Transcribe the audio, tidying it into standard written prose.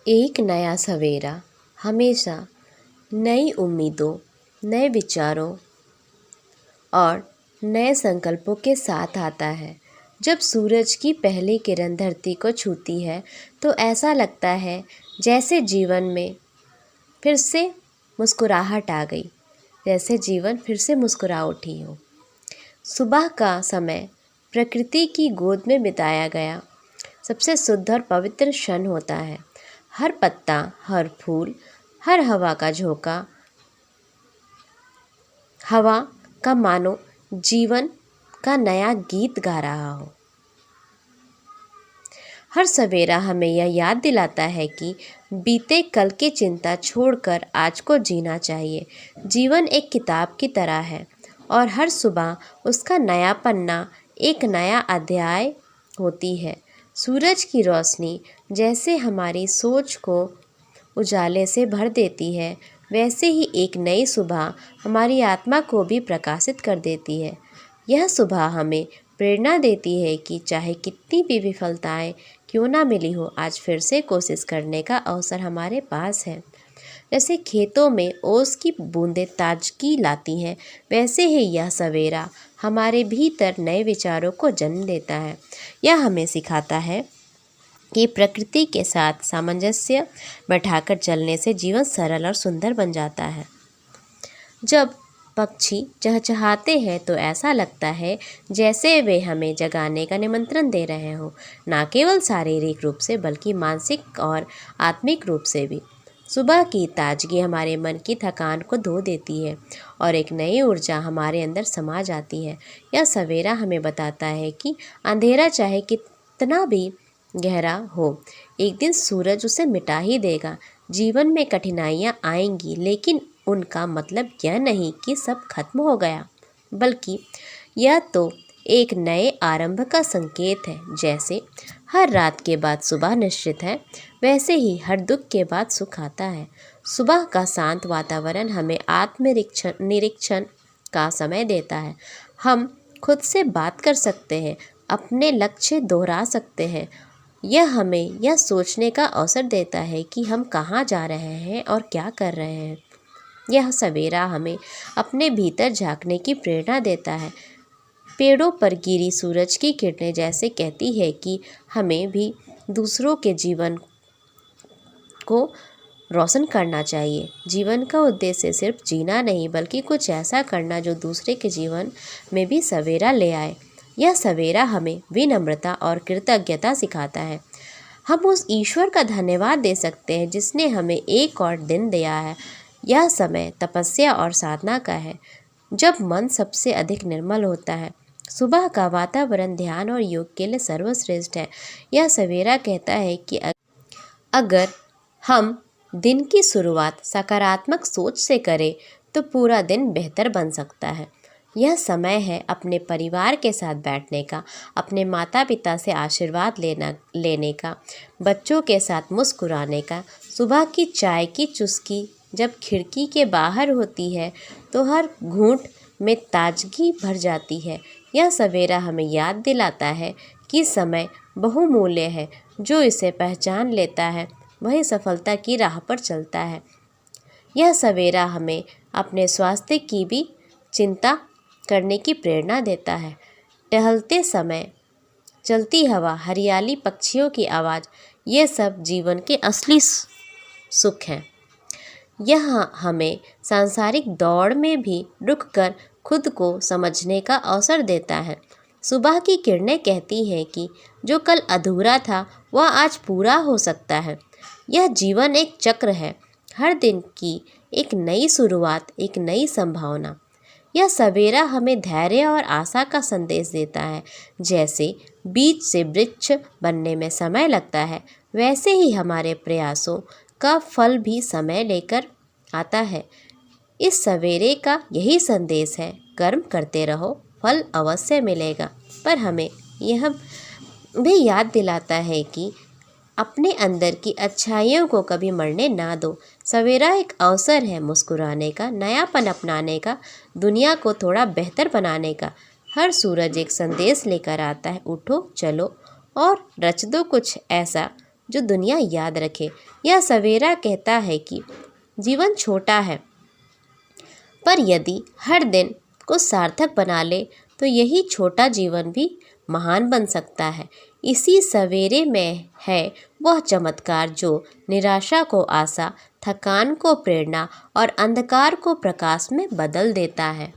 एक नया सवेरा हमेशा नई उम्मीदों, नए विचारों और नए संकल्पों के साथ आता है। जब सूरज की पहली किरण धरती को छूती है तो ऐसा लगता है जैसे जीवन में फिर से मुस्कुराहट आ गई, जैसे जीवन फिर से मुस्कुरा उठी हो। सुबह का समय प्रकृति की गोद में बिताया गया सबसे शुद्ध और पवित्र क्षण होता है। हर पत्ता, हर फूल, हर हवा का झोंका, हवा का मानो जीवन का नया गीत गा रहा हो। हर सवेरा हमें यह याद दिलाता है कि बीते कल की चिंता छोड़कर आज को जीना चाहिए। जीवन एक किताब की तरह है और हर सुबह उसका नया पन्ना एक नया अध्याय होती है। सूरज की रोशनी जैसे हमारी सोच को उजाले से भर देती है, वैसे ही एक नई सुबह हमारी आत्मा को भी प्रकाशित कर देती है। यह सुबह हमें प्रेरणा देती है कि चाहे कितनी भी विफलताएं क्यों ना मिली हो, आज फिर से कोशिश करने का अवसर हमारे पास है। जैसे खेतों में ओस की बूंदें ताजगी लाती हैं, वैसे ही यह सवेरा हमारे भीतर नए विचारों को जन्म देता है। यह हमें सिखाता है कि प्रकृति के साथ सामंजस्य बैठाकर चलने से जीवन सरल और सुंदर बन जाता है। जब पक्षी चहचहाते हैं तो ऐसा लगता है जैसे वे हमें जगाने का निमंत्रण दे रहे हों, न केवल शारीरिक रूप से बल्कि मानसिक और आत्मिक रूप से भी। सुबह की ताजगी हमारे मन की थकान को धो देती है और एक नई ऊर्जा हमारे अंदर समा जाती है। यह सवेरा हमें बताता है कि अंधेरा चाहे कितना भी गहरा हो, एक दिन सूरज उसे मिटा ही देगा। जीवन में कठिनाइयाँ आएंगी, लेकिन उनका मतलब यह नहीं कि सब खत्म हो गया, बल्कि यह तो एक नए आरंभ का संकेत है। जैसे हर रात के बाद सुबह निश्चित है, वैसे ही हर दुख के बाद सुख आता है। सुबह का शांत वातावरण हमें निरीक्षण का समय देता है। हम खुद से बात कर सकते हैं, अपने लक्ष्य दोहरा सकते हैं। यह हमें यह सोचने का अवसर देता है कि हम कहाँ जा रहे हैं और क्या कर रहे हैं। यह सवेरा हमें अपने भीतर झांकने की प्रेरणा देता है। पेड़ों पर गिरी सूरज की किरणें जैसे कहती है कि हमें भी दूसरों के जीवन को रोशन करना चाहिए। जीवन का उद्देश्य सिर्फ जीना नहीं, बल्कि कुछ ऐसा करना जो दूसरे के जीवन में भी सवेरा ले आए। यह सवेरा हमें विनम्रता और कृतज्ञता सिखाता है। हम उस ईश्वर का धन्यवाद दे सकते हैं जिसने हमें एक और दिन दिया है। यह समय तपस्या और साधना का है, जब मन सबसे अधिक निर्मल होता है। सुबह का वातावरण ध्यान और योग के लिए सर्वश्रेष्ठ है। यह सवेरा कहता है कि अगर हम दिन की शुरुआत सकारात्मक सोच से करें तो पूरा दिन बेहतर बन सकता है। यह समय है अपने परिवार के साथ बैठने का, अपने माता पिता से आशीर्वाद लेने का, बच्चों के साथ मुस्कुराने का। सुबह की चाय की चुस्की जब खिड़की के बाहर होती है तो हर घूंट में ताजगी भर जाती है। यह सवेरा हमें याद दिलाता है कि समय बहुमूल्य है। जो इसे पहचान लेता है वही सफलता की राह पर चलता है। यह सवेरा हमें अपने स्वास्थ्य की भी चिंता करने की प्रेरणा देता है। टहलते समय चलती हवा, हरियाली, पक्षियों की आवाज़, ये सब जीवन के असली सुख हैं। यह हमें सांसारिक दौड़ में भी रुककर खुद को समझने का अवसर देता है। सुबह की किरणें कहती हैं कि जो कल अधूरा था वह आज पूरा हो सकता है। यह जीवन एक चक्र है, हर दिन की एक नई शुरुआत, एक नई संभावना। यह सवेरा हमें धैर्य और आशा का संदेश देता है। जैसे बीज से वृक्ष बनने में समय लगता है, वैसे ही हमारे प्रयासों का फल भी समय लेकर आता है। इस सवेरे का यही संदेश है, कर्म करते रहो, फल अवश्य मिलेगा। पर हमें यह भी याद दिलाता है कि अपने अंदर की अच्छाइयों को कभी मरने ना दो। सवेरा एक अवसर है मुस्कुराने का, नयापन अपनाने का, दुनिया को थोड़ा बेहतर बनाने का। हर सूरज एक संदेश लेकर आता है, उठो, चलो और रच दो कुछ ऐसा जो दुनिया याद रखे। यह सवेरा कहता है कि जीवन छोटा है, पर यदि हर दिन को सार्थक बना ले तो यही छोटा जीवन भी महान बन सकता है। इसी सवेरे में है वह चमत्कार जो निराशा को आशा, थकान को प्रेरणा और अंधकार को प्रकाश में बदल देता है।